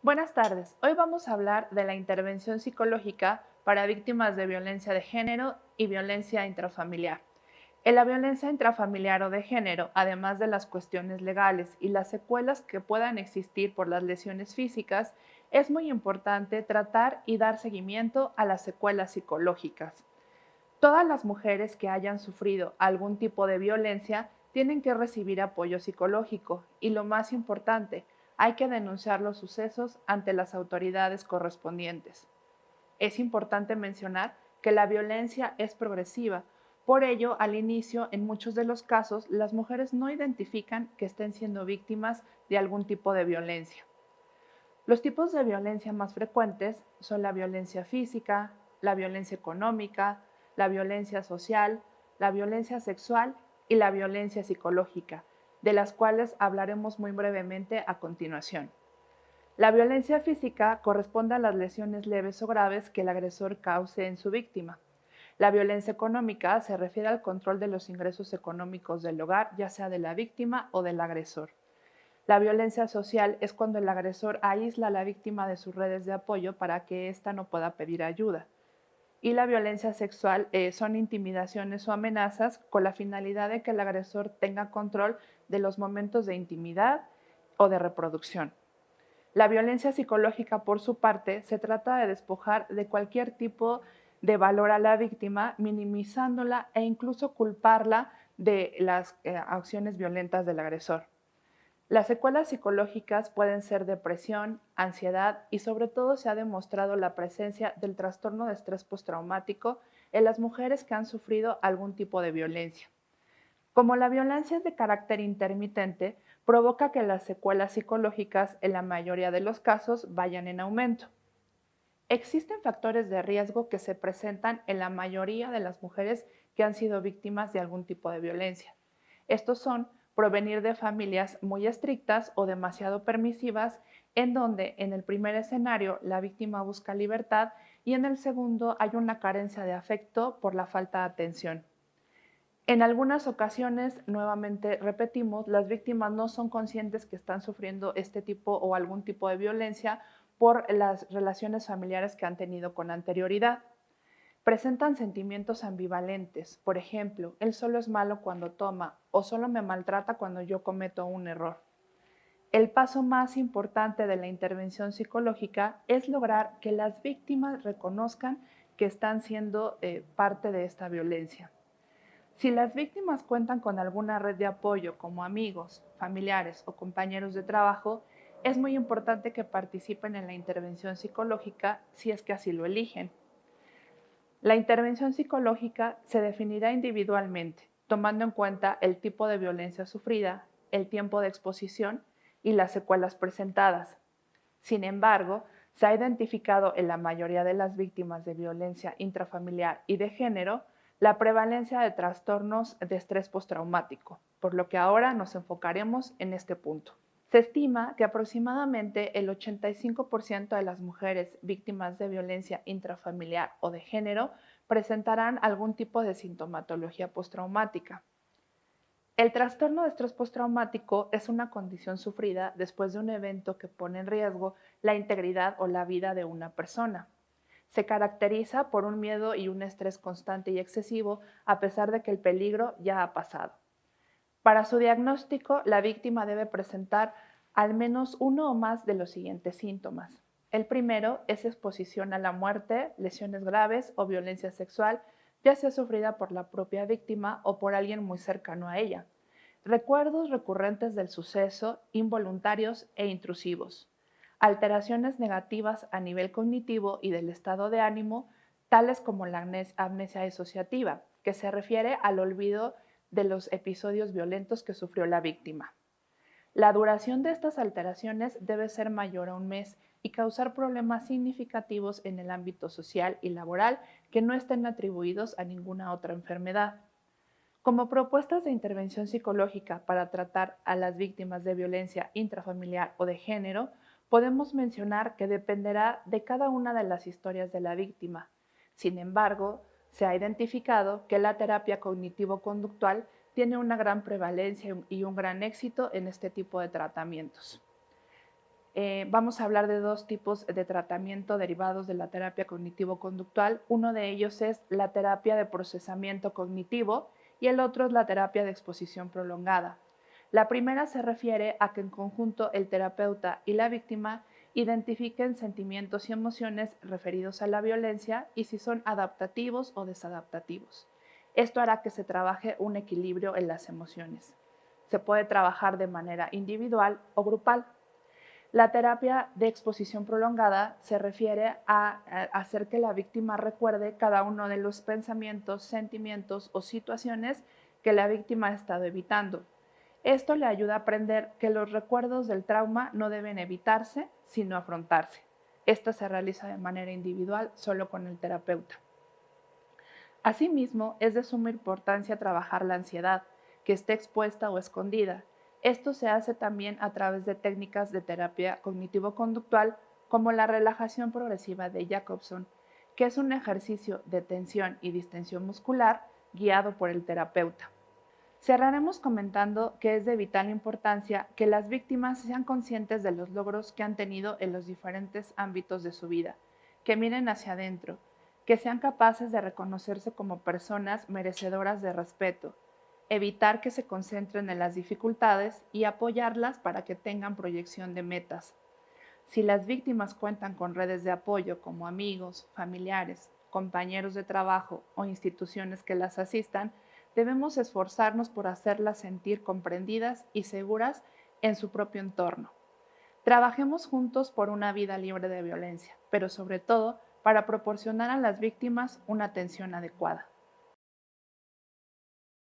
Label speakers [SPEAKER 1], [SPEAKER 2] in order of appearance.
[SPEAKER 1] Buenas tardes. Hoy vamos a hablar de la intervención psicológica para víctimas de violencia de género y violencia intrafamiliar. En la violencia intrafamiliar o de género, además de las cuestiones legales y las secuelas que puedan existir por las lesiones físicas, es muy importante tratar y dar seguimiento a las secuelas psicológicas. Todas las mujeres que hayan sufrido algún tipo de violencia tienen que recibir apoyo psicológico y lo más importante, hay que denunciar los sucesos ante las autoridades correspondientes. Es importante mencionar que la violencia es progresiva, por ello, al inicio, en muchos de los casos, las mujeres no identifican que estén siendo víctimas de algún tipo de violencia. Los tipos de violencia más frecuentes son la violencia física, la violencia económica, la violencia social, la violencia sexual y la violencia psicológica, de las cuales hablaremos muy brevemente a continuación. La violencia física corresponde a las lesiones leves o graves que el agresor cause en su víctima. La violencia económica se refiere al control de los ingresos económicos del hogar, ya sea de la víctima o del agresor. La violencia social es cuando el agresor aísla a la víctima de sus redes de apoyo para que ésta no pueda pedir ayuda. Y la violencia sexual son intimidaciones o amenazas con la finalidad de que el agresor tenga control de los momentos de intimidad o de reproducción. La violencia psicológica, por su parte, se trata de despojar de cualquier tipo de valor a la víctima, minimizándola e incluso culparla de las acciones violentas del agresor. Las secuelas psicológicas pueden ser depresión, ansiedad y sobre todo se ha demostrado la presencia del trastorno de estrés postraumático en las mujeres que han sufrido algún tipo de violencia. Como la violencia es de carácter intermitente, provoca que las secuelas psicológicas en la mayoría de los casos vayan en aumento. Existen factores de riesgo que se presentan en la mayoría de las mujeres que han sido víctimas de algún tipo de violencia. Estos son provenir de familias muy estrictas o demasiado permisivas, en donde en el primer escenario la víctima busca libertad y en el segundo hay una carencia de afecto por la falta de atención. En algunas ocasiones, nuevamente repetimos, las víctimas no son conscientes que están sufriendo este tipo o algún tipo de violencia por las relaciones familiares que han tenido con anterioridad. Presentan sentimientos ambivalentes, por ejemplo, él solo es malo cuando toma o solo me maltrata cuando yo cometo un error. El paso más importante de la intervención psicológica es lograr que las víctimas reconozcan que están siendo parte de esta violencia. Si las víctimas cuentan con alguna red de apoyo como amigos, familiares o compañeros de trabajo, es muy importante que participen en la intervención psicológica si es que así lo eligen. La intervención psicológica se definirá individualmente, tomando en cuenta el tipo de violencia sufrida, el tiempo de exposición y las secuelas presentadas. Sin embargo, se ha identificado en la mayoría de las víctimas de violencia intrafamiliar y de género la prevalencia de trastornos de estrés postraumático, por lo que ahora nos enfocaremos en este punto. Se estima que aproximadamente el 85% de las mujeres víctimas de violencia intrafamiliar o de género presentarán algún tipo de sintomatología postraumática. El trastorno de estrés postraumático es una condición sufrida después de un evento que pone en riesgo la integridad o la vida de una persona. Se caracteriza por un miedo y un estrés constante y excesivo a pesar de que el peligro ya ha pasado. Para su diagnóstico, la víctima debe presentar al menos uno o más de los siguientes síntomas. El primero es exposición a la muerte, lesiones graves o violencia sexual, ya sea sufrida por la propia víctima o por alguien muy cercano a ella. Recuerdos recurrentes del suceso, involuntarios e intrusivos. Alteraciones negativas a nivel cognitivo y del estado de ánimo, tales como la amnesia disociativa, que se refiere al olvido de los episodios violentos que sufrió la víctima. La duración de estas alteraciones debe ser mayor a un mes y causar problemas significativos en el ámbito social y laboral que no estén atribuidos a ninguna otra enfermedad. Como propuestas de intervención psicológica para tratar a las víctimas de violencia intrafamiliar o de género, podemos mencionar que dependerá de cada una de las historias de la víctima. Sin embargo, se ha identificado que la terapia cognitivo-conductual tiene una gran prevalencia y un gran éxito en este tipo de tratamientos. Vamos a hablar de dos tipos de tratamiento derivados de la terapia cognitivo-conductual. Uno de ellos es la terapia de procesamiento cognitivo y el otro es la terapia de exposición prolongada. La primera se refiere a que en conjunto el terapeuta y la víctima identifiquen sentimientos y emociones referidos a la violencia y si son adaptativos o desadaptativos. Esto hará que se trabaje un equilibrio en las emociones. Se puede trabajar de manera individual o grupal. La terapia de exposición prolongada se refiere a hacer que la víctima recuerde cada uno de los pensamientos, sentimientos o situaciones que la víctima ha estado evitando. Esto le ayuda a aprender que los recuerdos del trauma no deben evitarse, sino afrontarse. Esto se realiza de manera individual solo con el terapeuta. Asimismo, es de suma importancia trabajar la ansiedad, que esté expuesta o escondida. Esto se hace también a través de técnicas de terapia cognitivo-conductual como la relajación progresiva de Jacobson, que es un ejercicio de tensión y distensión muscular guiado por el terapeuta. Cerraremos comentando que es de vital importancia que las víctimas sean conscientes de los logros que han tenido en los diferentes ámbitos de su vida, que miren hacia adentro, que sean capaces de reconocerse como personas merecedoras de respeto, evitar que se concentren en las dificultades y apoyarlas para que tengan proyección de metas. Si las víctimas cuentan con redes de apoyo como amigos, familiares, compañeros de trabajo o instituciones que las asistan, debemos esforzarnos por hacerlas sentir comprendidas y seguras en su propio entorno. Trabajemos juntos por una vida libre de violencia, pero sobre todo para proporcionar a las víctimas una atención adecuada.